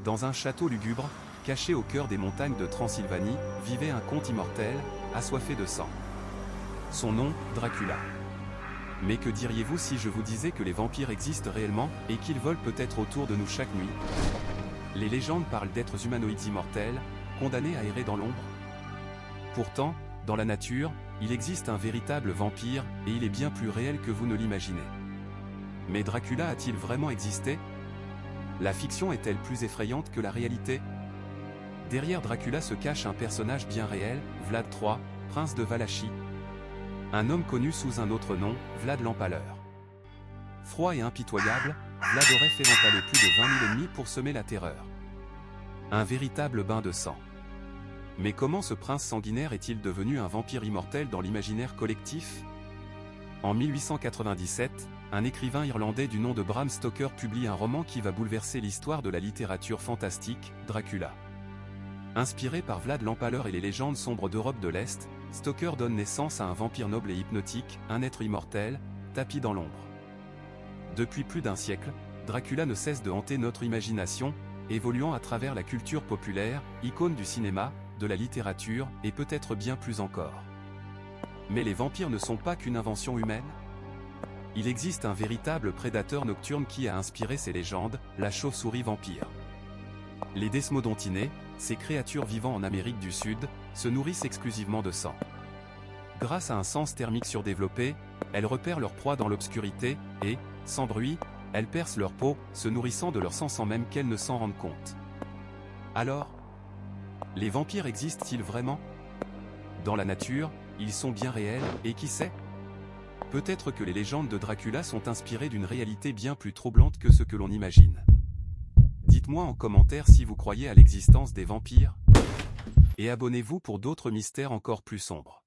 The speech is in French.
Dans un château lugubre, caché au cœur des montagnes de Transylvanie, vivait un comte immortel, assoiffé de sang. Son nom, Dracula. Mais que diriez-vous si je vous disais que les vampires existent réellement, et qu'ils volent peut-être autour de nous chaque nuit? Les légendes parlent d'êtres humanoïdes immortels, condamnés à errer dans l'ombre. Pourtant, dans la nature, il existe un véritable vampire, et il est bien plus réel que vous ne l'imaginez. Mais Dracula a-t-il vraiment existé? La fiction est-elle plus effrayante que la réalité? Derrière Dracula se cache un personnage bien réel, Vlad III, prince de Valachie. Un homme connu sous un autre nom, Vlad l'Empaleur. Froid et impitoyable, Vlad aurait fait empaler plus de 20 000 ennemis pour semer la terreur. Un véritable bain de sang. Mais comment ce prince sanguinaire est-il devenu un vampire immortel dans l'imaginaire collectif? En 1897, un écrivain irlandais du nom de Bram Stoker publie un roman qui va bouleverser l'histoire de la littérature fantastique, Dracula. Inspiré par Vlad l'Empaleur et les légendes sombres d'Europe de l'Est, Stoker donne naissance à un vampire noble et hypnotique, un être immortel, tapi dans l'ombre. Depuis plus d'un siècle, Dracula ne cesse de hanter notre imagination, évoluant à travers la culture populaire, icône du cinéma, de la littérature, et peut-être bien plus encore. Mais les vampires ne sont pas qu'une invention humaine? Il existe un véritable prédateur nocturne qui a inspiré ces légendes, la chauve-souris vampire. Les desmodontinés, ces créatures vivant en Amérique du Sud, se nourrissent exclusivement de sang. Grâce à un sens thermique surdéveloppé, elles repèrent leur proie dans l'obscurité, et, sans bruit, elles percent leur peau, se nourrissant de leur sang sans même qu'elles ne s'en rendent compte. Alors, les vampires existent-ils vraiment? Dans la nature, ils sont bien réels, et qui sait? Peut-être que les légendes de Dracula sont inspirées d'une réalité bien plus troublante que ce que l'on imagine. Dites-moi en commentaire si vous croyez à l'existence des vampires. Et abonnez-vous pour d'autres mystères encore plus sombres.